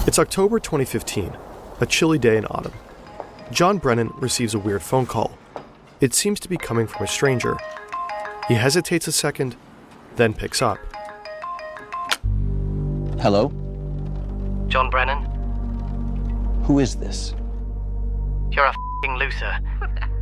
It's October 2015, a chilly day in autumn. John Brennan receives a weird phone call. It seems to be coming from a stranger. He hesitates a second, then picks up. Hello? John Brennan? Who is this? You're a f***ing loser.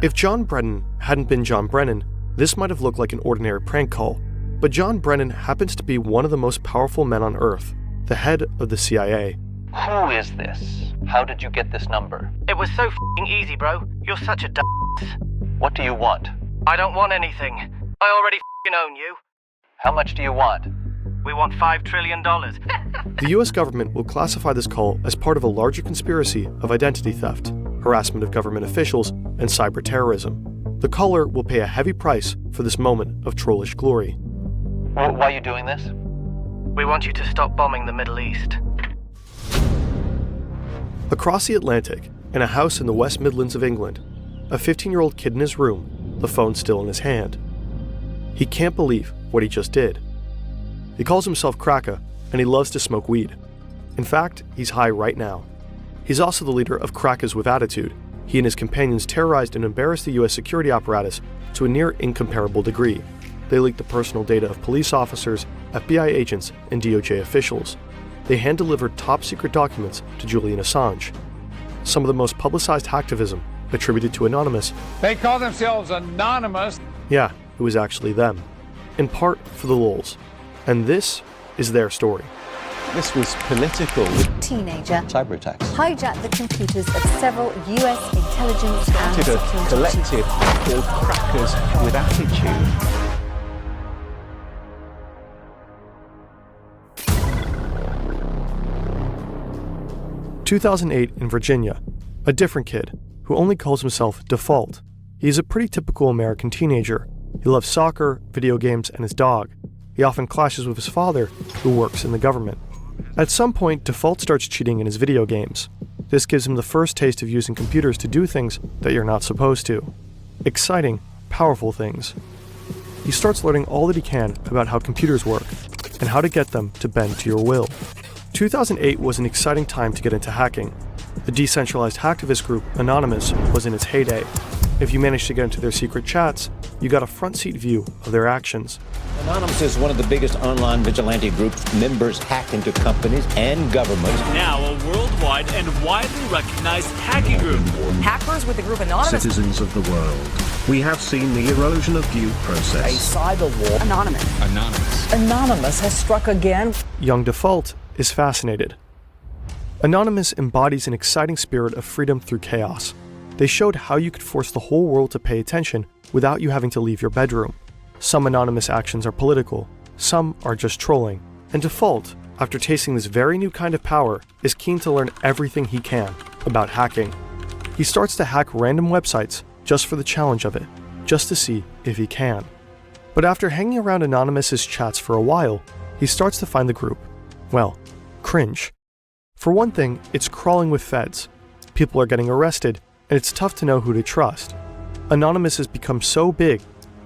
If John Brennan hadn't been John Brennan, this might have looked like an ordinary prank call. But John Brennan happens to be one of the most powerful men on Earth, the head of the CIA. Who is this? How did you get this number? It was so f***ing easy, bro. You're such a What do you want? I don't want anything. I already f***ing own you. How much do you want? We want $5 trillion. The US government will classify this call as part of a larger conspiracy of identity theft, harassment of government officials, and cyber terrorism. The caller will pay a heavy price for this moment of trollish glory. Why are you doing this? We want you to stop bombing the Middle East. Across the Atlantic, in a house in the West Midlands of England, a 15-year-old kid in his room, the phone still in his hand. He can't believe what he just did. He calls himself Kraka, and he loves to smoke weed. In fact, he's high right now. He's also the leader of Krakas with Attitude. He and his companions terrorized and embarrassed the US security apparatus to a near incomparable degree. They leaked the personal data of police officers, FBI agents, and DOJ officials. They hand-delivered top-secret documents to Julian Assange. Some of the most publicized hacktivism attributed to Anonymous. They call themselves Anonymous. Yeah, it was actually them. In part for the lulz. And this is their story. This was political. Teenager Cyber attacks. hijacked the computers of several US intelligence and Started a security collective called Crackers with Attitude. 2008 in Virginia, a different kid who only calls himself Default. He's a pretty typical American teenager. He loves soccer, video games, and his dog. He often clashes with his father, who works in the government. At some point, Default starts cheating in his video games. This gives him the first taste of using computers to do things that you're not supposed to. Exciting, powerful things. He starts learning all that he can about how computers work, and how to get them to bend to your will. 2008 was an exciting time to get into hacking. The decentralized hacktivist group Anonymous was in its heyday. If you managed to get into their secret chats, you got a front-seat view of their actions. Anonymous is one of the biggest online vigilante groups. Members hack into companies and governments. Now a worldwide and widely recognized hacking group. Hackers with the group Anonymous. Citizens of the world. We have seen the erosion of due process. A cyber war. Anonymous. Anonymous has struck again. Young Default is fascinated. Anonymous embodies an exciting spirit of freedom through chaos. They showed how you could force the whole world to pay attention without you having to leave your bedroom. Some Anonymous actions are political, some are just trolling, and Default, after tasting this very new kind of power, is keen to learn everything he can about hacking. He starts to hack random websites just for the challenge of it, just to see if he can. But after hanging around Anonymous's chats for a while, he starts to find the group, well, cringe. For one thing, it's crawling with feds. People are getting arrested, and it's tough to know who to trust. Anonymous has become so big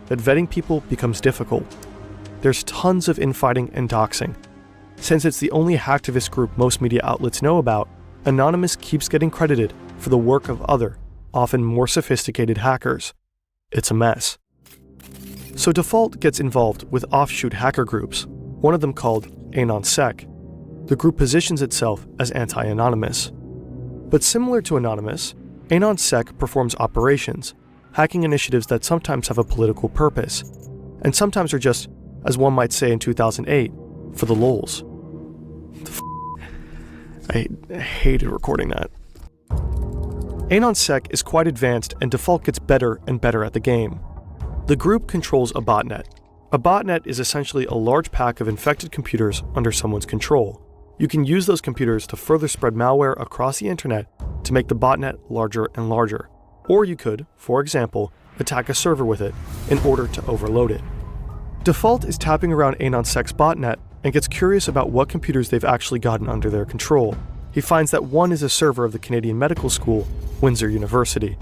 that vetting people becomes difficult. There's tons of infighting and doxing. Since it's the only hacktivist group most media outlets know about, Anonymous keeps getting credited for the work of other, often more sophisticated hackers. It's a mess. So Default gets involved with offshoot hacker groups, one of them called AnonSec. The group positions itself as anti-Anonymous. But similar to Anonymous, AnonSec performs operations, hacking initiatives that sometimes have a political purpose, and sometimes are just, as one might say in 2008, for the lulz. I hated recording that. AnonSec is quite advanced, and Default gets better and better at the game. The group controls a botnet. A botnet is essentially a large pack of infected computers under someone's control. You can use those computers to further spread malware across the internet to make the botnet larger and larger. Or you could, for example, attack a server with it in order to overload it. Default is tapping around AnonSec's botnet and gets curious about what computers they've actually gotten under their control. He finds that one is a server of the Canadian Medical School, Windsor University.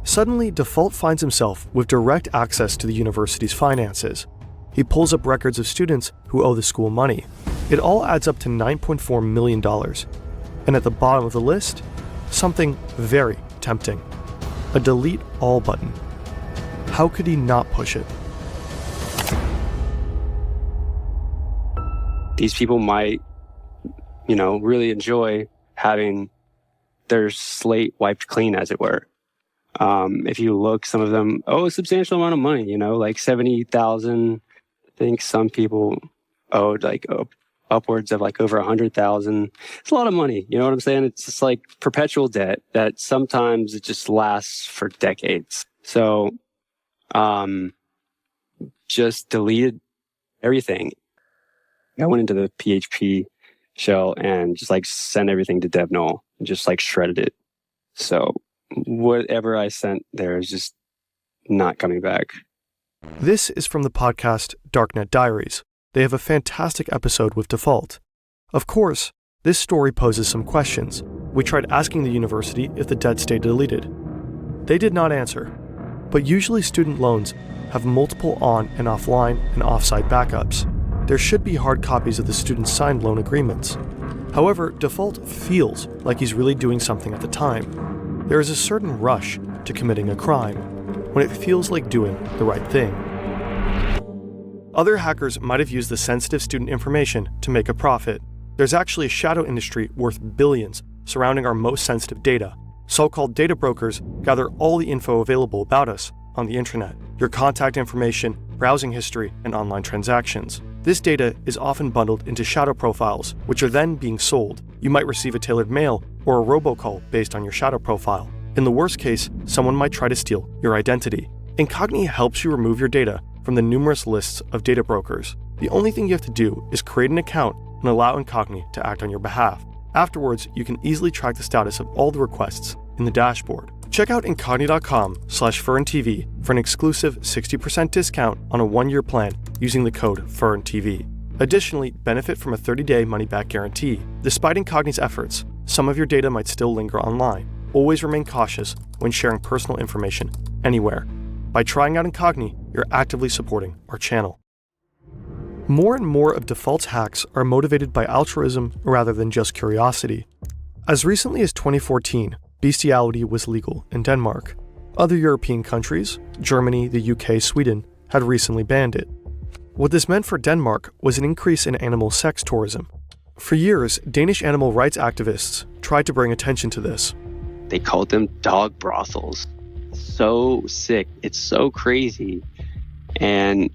Suddenly, Default finds himself with direct access to the university's finances. He pulls up records of students who owe the school money. It all adds up to $9.4 million. And at the bottom of the list, something very tempting. A delete all button. How could he not push it? These people might, really enjoy having their slate wiped clean, as it were. If you look, some of them owe a substantial amount of money, like $70,000. I think some people owed upwards of over $100,000. It's a lot of money. You know what I'm saying? It's just like perpetual debt that sometimes it just lasts for decades. So, just deleted everything. I went into the PHP shell and just sent everything to DevNull and just shredded it. So whatever I sent there is just not coming back. This is from the podcast Darknet Diaries. They have a fantastic episode with Default. Of course, this story poses some questions. We tried asking the university if the debt stayed deleted. They did not answer. But usually student loans have multiple on and offline and offsite backups. There should be hard copies of the student's signed loan agreements. However, Default feels like he's really doing something at the time. There is a certain rush to committing a crime when it feels like doing the right thing. Other hackers might have used the sensitive student information to make a profit. There's actually a shadow industry worth billions surrounding our most sensitive data. So-called data brokers gather all the info available about us on the internet, your contact information, browsing history, and online transactions. This data is often bundled into shadow profiles, which are then being sold. You might receive a tailored mail or a robocall based on your shadow profile. In the worst case, someone might try to steal your identity. Incogni helps you remove your data from the numerous lists of data brokers. The only thing you have to do is create an account and allow Incogni to act on your behalf. Afterwards, you can easily track the status of all the requests in the dashboard. Check out incogni.com/FernTV for an exclusive 60% discount on a 1-year plan using the code FernTV. Additionally, benefit from a 30-day money-back guarantee. Despite Incogni's efforts, some of your data might still linger online. Always remain cautious when sharing personal information anywhere. By trying out Incogni, you're actively supporting our channel. More and more of Default's hacks are motivated by altruism rather than just curiosity. As recently as 2014, bestiality was legal in Denmark. Other European countries, Germany, the UK, Sweden, had recently banned it. What this meant for Denmark was an increase in animal sex tourism. For years, Danish animal rights activists tried to bring attention to this. They called them dog brothels. So sick. It's so crazy. And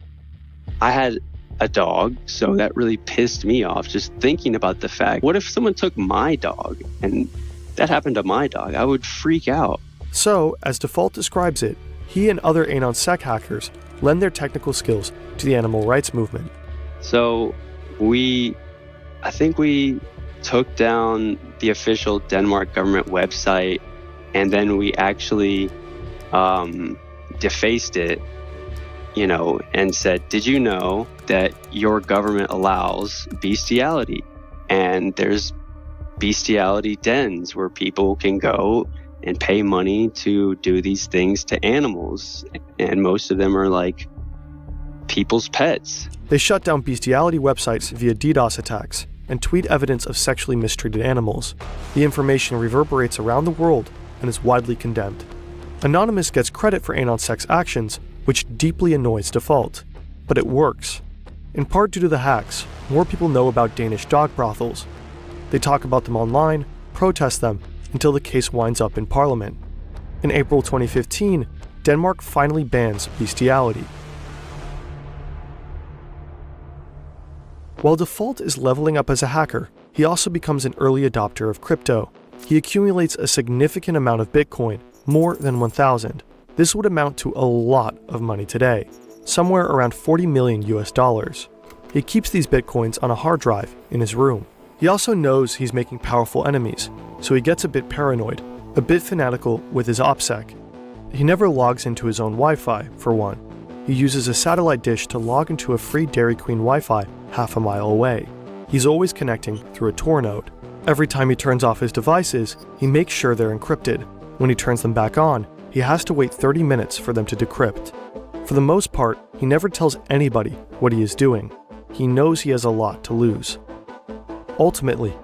I had a dog, so that really pissed me off just thinking about the fact, what if someone took my dog and that happened to my dog? I would freak out. So, as Default describes it, he and other AnonSec hackers lend their technical skills to the animal rights movement. So I think we took down the official Denmark government website, and then we actually defaced it, and said, did you know that your government allows bestiality? And there's bestiality dens where people can go and pay money to do these things to animals. And most of them are people's pets. They shut down bestiality websites via DDoS attacks and tweet evidence of sexually mistreated animals. The information reverberates around the world and is widely condemned. Anonymous gets credit for AnonSec's actions, which deeply annoys Default. But it works. In part due to the hacks, more people know about Danish dog brothels. They talk about them online, protest them, until the case winds up in Parliament. In April 2015, Denmark finally bans bestiality. While Default is leveling up as a hacker, he also becomes an early adopter of crypto. He accumulates a significant amount of Bitcoin, more than 1,000. This would amount to a lot of money today, somewhere around $40 million US. He keeps these Bitcoins on a hard drive in his room. He also knows he's making powerful enemies, so he gets a bit paranoid, a bit fanatical with his OPSEC. He never logs into his own Wi-Fi, for one. He uses a satellite dish to log into a free Dairy Queen Wi-Fi half a mile away. He's always connecting through a Tor node. Every time he turns off his devices, he makes sure they're encrypted. When he turns them back on, he has to wait 30 minutes for them to decrypt. For the most part, he never tells anybody what he is doing. He knows he has a lot to lose. Ultimately,